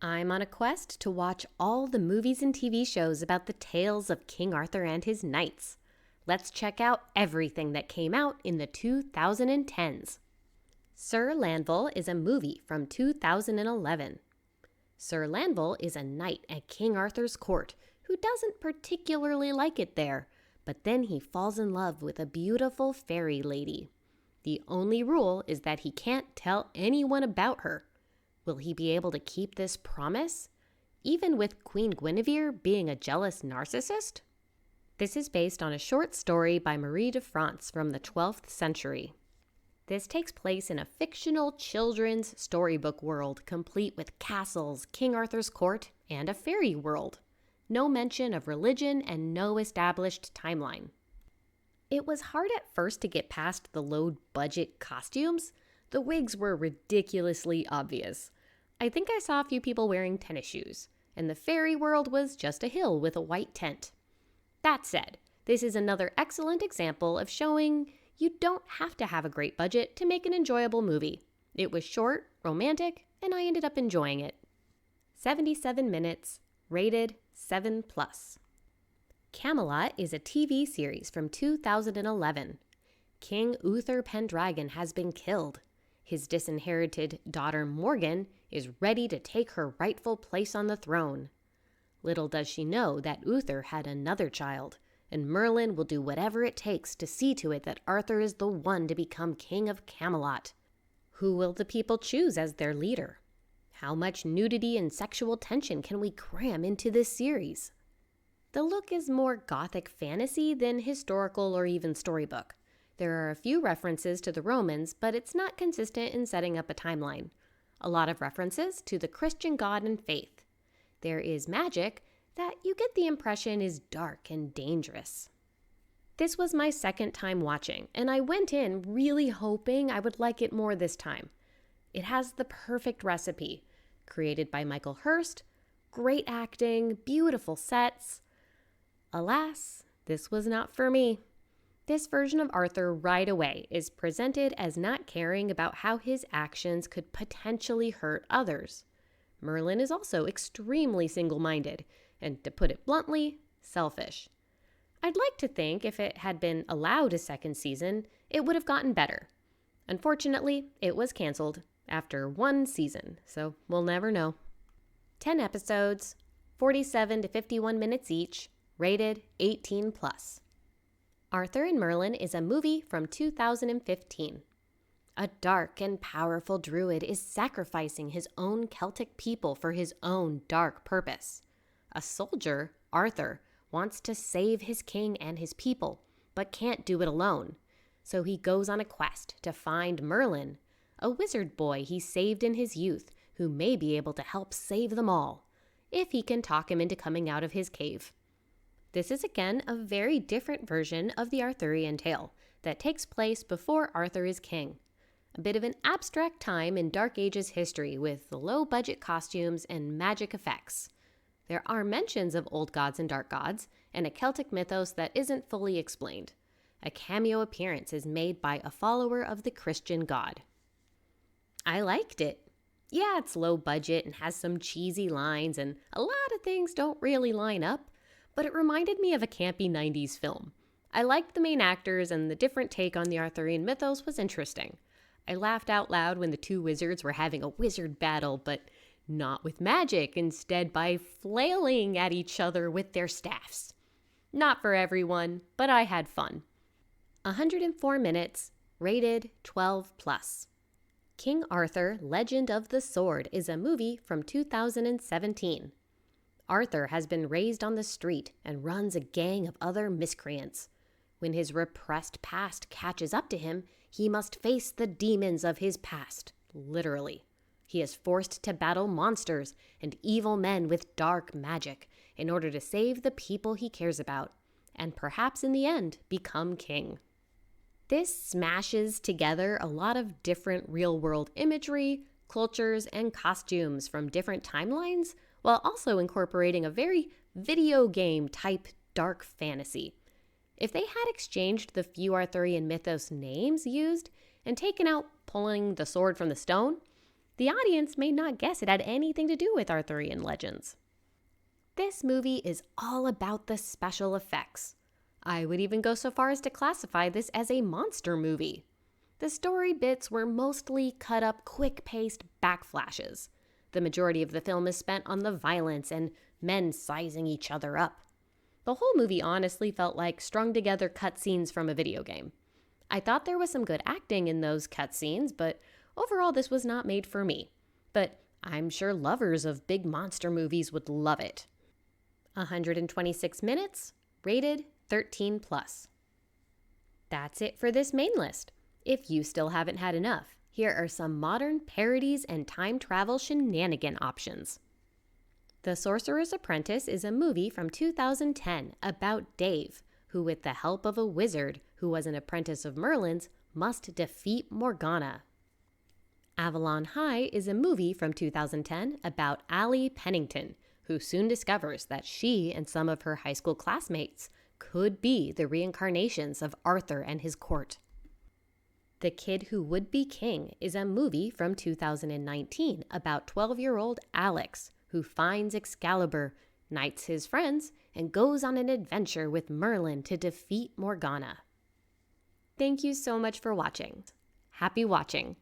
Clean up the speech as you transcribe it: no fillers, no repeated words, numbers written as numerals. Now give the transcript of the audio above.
I'm on a quest to watch all the movies and TV shows about the tales of King Arthur and his knights. Let's check out everything that came out in the 2010s. Sir Lanval is a movie from 2011. Sir Lanval is a knight at King Arthur's court who doesn't particularly like it there, but then he falls in love with a beautiful fairy lady. The only rule is that he can't tell anyone about her. Will he be able to keep this promise, even with Queen Guinevere being a jealous narcissist? This is based on a short story by Marie de France from the 12th century. This takes place in a fictional children's storybook world, complete with castles, King Arthur's court, and a fairy world. No mention of religion and no established timeline. It was hard at first to get past the low-budget costumes. The wigs were ridiculously obvious. I think I saw a few people wearing tennis shoes, and the fairy world was just a hill with a white tent. That said, this is another excellent example of showing you don't have to have a great budget to make an enjoyable movie. It was short, romantic, and I ended up enjoying it. 77 minutes, rated 7+. Camelot is a TV series from 2011. King Uther Pendragon has been killed. His disinherited daughter Morgan is ready to take her rightful place on the throne. Little does she know that Uther had another child, and Merlin will do whatever it takes to see to it that Arthur is the one to become king of Camelot. Who will the people choose as their leader? How much nudity and sexual tension can we cram into this series? The look is more gothic fantasy than historical or even storybook. There are a few references to the Romans, but it's not consistent in setting up a timeline. A lot of references to the Christian God and faith. There is magic that you get the impression is dark and dangerous. This was my second time watching, and I went in really hoping I would like it more this time. It has the perfect recipe. Created by Michael Hurst, great acting, beautiful sets. Alas, this was not for me. This version of Arthur right away is presented as not caring about how his actions could potentially hurt others. Merlin is also extremely single-minded, and to put it bluntly, selfish. I'd like to think if it had been allowed a second season, it would have gotten better. Unfortunately, it was canceled after one season, so we'll never know. 10 episodes, 47 to 51 minutes each, rated 18+. Arthur and Merlin is a movie from 2015. A dark and powerful druid is sacrificing his own Celtic people for his own dark purpose. A soldier, Arthur, wants to save his king and his people, but can't do it alone. So he goes on a quest to find Merlin, a wizard boy he saved in his youth who may be able to help save them all, if he can talk him into coming out of his cave. This is again a very different version of the Arthurian tale that takes place before Arthur is king. A bit of an abstract time in Dark Ages history with low-budget costumes and magic effects. There are mentions of old gods and dark gods, and a Celtic mythos that isn't fully explained. A cameo appearance is made by a follower of the Christian god. I liked it. Yeah, it's low budget and has some cheesy lines, and a lot of things don't really line up, but it reminded me of a campy 90s film. I liked the main actors, and the different take on the Arthurian mythos was interesting. I laughed out loud when the two wizards were having a wizard battle, but not with magic, instead by flailing at each other with their staffs. Not for everyone, but I had fun. 104 minutes, rated 12+. King Arthur, Legend of the Sword is a movie from 2017. Arthur has been raised on the street and runs a gang of other miscreants. When his repressed past catches up to him, he must face the demons of his past, literally. He is forced to battle monsters and evil men with dark magic in order to save the people he cares about, and perhaps in the end, become king. This smashes together a lot of different real-world imagery, cultures, and costumes from different timelines, while also incorporating a very video game type dark fantasy. If they had exchanged the few Arthurian mythos names used and taken out pulling the sword from the stone, The audience may not guess it had anything to do with Arthurian legends. This movie is all about the special effects. I would even go so far as to classify this as a monster movie. The story bits were mostly cut up, quick-paced backflashes. The majority of the film is spent on the violence and men sizing each other up. The whole movie honestly felt like strung-together cutscenes from a video game. I thought there was some good acting in those cutscenes, but overall this was not made for me. But I'm sure lovers of big monster movies would love it. 126 minutes, rated 13+. That's it for this main list. If you still haven't had enough, here are some modern parodies and time travel shenanigan options. The Sorcerer's Apprentice is a movie from 2010 about Dave, who with the help of a wizard who was an apprentice of Merlin's, must defeat Morgana. Avalon High is a movie from 2010 about Allie Pennington, who soon discovers that she and some of her high school classmates could be the reincarnations of Arthur and his court. The Kid Who Would Be King is a movie from 2019 about 12-year-old Alex, who finds Excalibur, knights his friends, and goes on an adventure with Merlin to defeat Morgana. Thank you so much for watching. Happy watching!